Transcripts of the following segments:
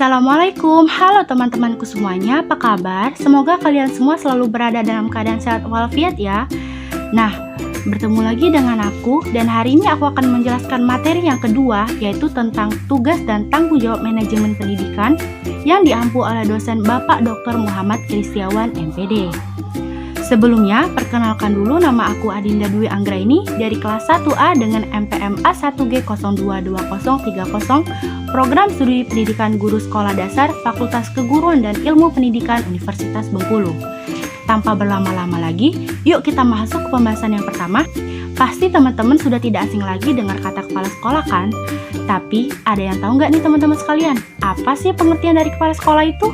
Assalamualaikum, halo teman-temanku semuanya, apa kabar? Semoga kalian semua selalu berada dalam keadaan sehat walafiat ya. Nah, bertemu lagi dengan aku, dan hari ini aku akan menjelaskan materi yang kedua, yaitu tentang tugas dan tanggung jawab manajemen pendidikan yang diampu oleh dosen Bapak Dr. Muhammad Kristiawan, MPD. Sebelumnya, perkenalkan dulu, nama aku Adinda Dwi Anggraini dari kelas 1A dengan MPM A1G022030, Program Studi Pendidikan Guru Sekolah Dasar Fakultas Keguruan dan Ilmu Pendidikan Universitas Bengkulu. Tanpa berlama-lama lagi, yuk kita masuk ke pembahasan yang pertama. Pasti teman-teman sudah tidak asing lagi dengar kata kepala sekolah kan? Tapi ada yang tahu nggak nih teman-teman sekalian, apa sih pengertian dari kepala sekolah itu?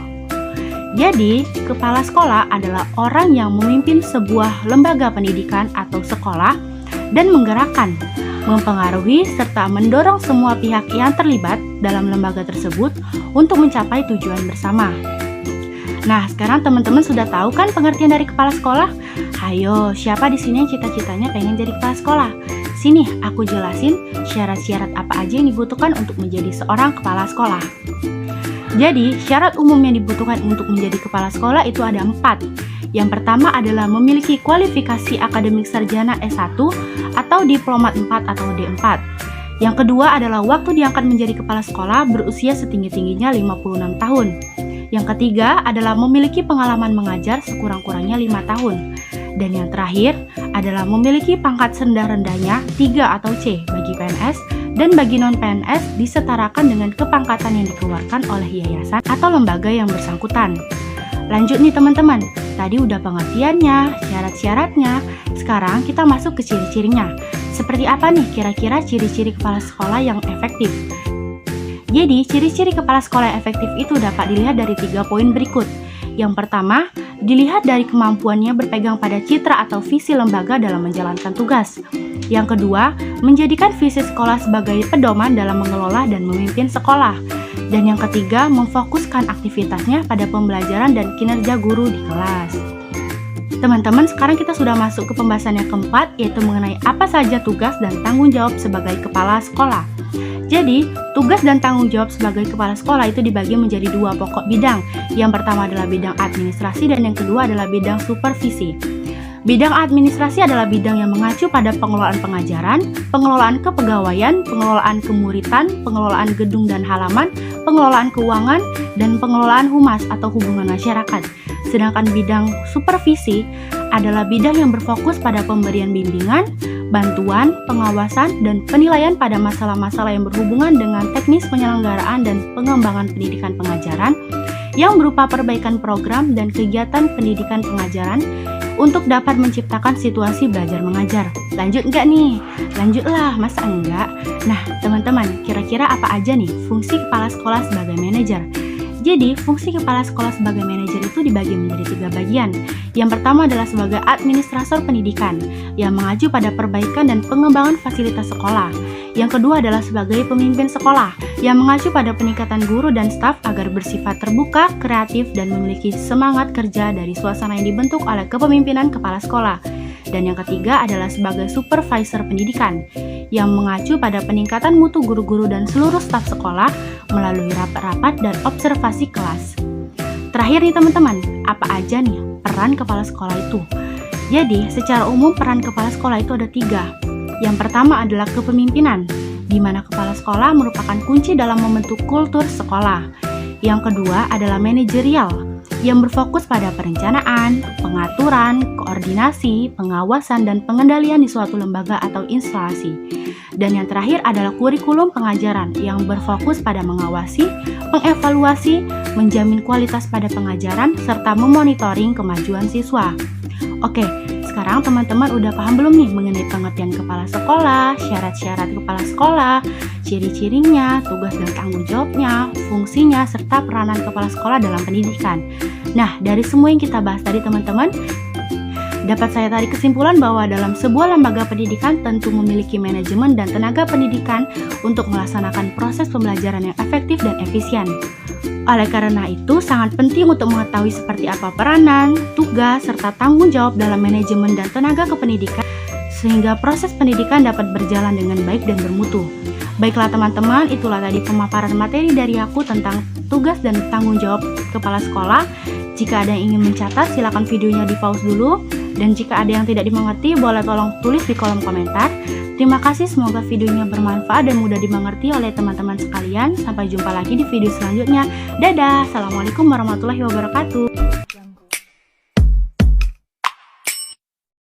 Jadi, kepala sekolah adalah orang yang memimpin sebuah lembaga pendidikan atau sekolah dan menggerakkan, mempengaruhi, serta mendorong semua pihak yang terlibat dalam lembaga tersebut untuk mencapai tujuan bersama. Nah, sekarang teman-teman sudah tahu kan pengertian dari kepala sekolah? Hayo, siapa di sini yang cita-citanya pengen jadi kepala sekolah? Sini, aku jelasin syarat-syarat apa aja yang dibutuhkan untuk menjadi seorang kepala sekolah. Jadi, syarat umum yang dibutuhkan untuk menjadi kepala sekolah itu ada 4. Yang pertama adalah memiliki kualifikasi akademik sarjana S1 atau diplomat 4 atau D4. Yang kedua adalah waktu diangkat menjadi kepala sekolah berusia setinggi-tingginya 56 tahun. Yang ketiga adalah memiliki pengalaman mengajar sekurang-kurangnya 5 tahun. Dan yang terakhir adalah memiliki pangkat rendah-rendahnya 3 atau C bagi PNS, dan bagi non-PNS disetarakan dengan kepangkatan yang dikeluarkan oleh yayasan atau lembaga yang bersangkutan. Lanjut nih teman-teman, tadi udah pengertiannya, syarat-syaratnya. Sekarang kita masuk ke ciri-cirinya. Seperti apa nih kira-kira ciri-ciri kepala sekolah yang efektif? Jadi, ciri-ciri kepala sekolah yang efektif itu dapat dilihat dari 3 poin berikut. Yang pertama, dilihat dari kemampuannya berpegang pada citra atau visi lembaga dalam menjalankan tugas. Yang kedua, menjadikan visi sekolah sebagai pedoman dalam mengelola dan memimpin sekolah. Dan yang ketiga, memfokuskan aktivitasnya pada pembelajaran dan kinerja guru di kelas. Teman-teman, sekarang kita sudah masuk ke pembahasan yang keempat, yaitu mengenai apa saja tugas dan tanggung jawab sebagai kepala sekolah. Jadi, tugas dan tanggung jawab sebagai kepala sekolah itu dibagi menjadi 2 pokok bidang. Yang pertama adalah bidang administrasi dan yang kedua adalah bidang supervisi. Bidang administrasi adalah bidang yang mengacu pada pengelolaan pengajaran, pengelolaan kepegawaian, pengelolaan kemuritan, pengelolaan gedung dan halaman, pengelolaan keuangan, dan pengelolaan humas atau hubungan masyarakat. Sedangkan bidang supervisi adalah bidang yang berfokus pada pemberian bimbingan, bantuan, pengawasan, dan penilaian pada masalah-masalah yang berhubungan dengan teknis penyelenggaraan dan pengembangan pendidikan pengajaran yang berupa perbaikan program dan kegiatan pendidikan pengajaran untuk dapat menciptakan situasi belajar mengajar. Lanjut nggak nih? Lanjutlah, masa enggak? Nah, teman-teman, kira-kira apa aja nih fungsi kepala sekolah sebagai manajer? Jadi, fungsi kepala sekolah sebagai manajer itu dibagi menjadi 3 bagian. Yang pertama adalah sebagai administrator pendidikan, yang mengacu pada perbaikan dan pengembangan fasilitas sekolah. Yang kedua adalah sebagai pemimpin sekolah, yang mengacu pada peningkatan guru dan staf agar bersifat terbuka, kreatif, dan memiliki semangat kerja dari suasana yang dibentuk oleh kepemimpinan kepala sekolah. Dan yang ketiga adalah sebagai supervisor pendidikan, yang mengacu pada peningkatan mutu guru-guru dan seluruh staf sekolah melalui rapat-rapat dan observasi kelas. Terakhir nih teman-teman, apa aja nih peran kepala sekolah itu? Jadi, secara umum peran kepala sekolah itu ada 3. Yang pertama adalah kepemimpinan, di mana kepala sekolah merupakan kunci dalam membentuk kultur sekolah. Yang kedua adalah manajerial, yang berfokus pada perencanaan, pengaturan, koordinasi, pengawasan, dan pengendalian di suatu lembaga atau instalasi. Dan yang terakhir adalah kurikulum pengajaran yang berfokus pada mengawasi, mengevaluasi, menjamin kualitas pada pengajaran, serta memonitoring kemajuan siswa. Oke, sekarang teman-teman udah paham belum nih mengenai pengertian kepala sekolah, syarat-syarat kepala sekolah, ciri-cirinya, tugas dan tanggung jawabnya, fungsinya, serta peranan kepala sekolah dalam pendidikan. Nah, dari semua yang kita bahas tadi teman-teman, dapat saya tarik kesimpulan bahwa dalam sebuah lembaga pendidikan tentu memiliki manajemen dan tenaga pendidikan untuk melaksanakan proses pembelajaran yang efektif dan efisien. Oleh karena itu, sangat penting untuk mengetahui seperti apa peranan, tugas, serta tanggung jawab dalam manajemen dan tenaga kependidikan sehingga proses pendidikan dapat berjalan dengan baik dan bermutu. Baiklah teman-teman, itulah tadi pemaparan materi dari aku tentang tugas dan tanggung jawab kepala sekolah. Jika ada yang ingin mencatat, silakan videonya di pause dulu. Dan jika ada yang tidak dimengerti, boleh tolong tulis di kolom komentar. Terima kasih, semoga videonya bermanfaat dan mudah dimengerti oleh teman-teman sekalian. Sampai jumpa lagi di video selanjutnya. Dadah, Assalamualaikum warahmatullahi wabarakatuh.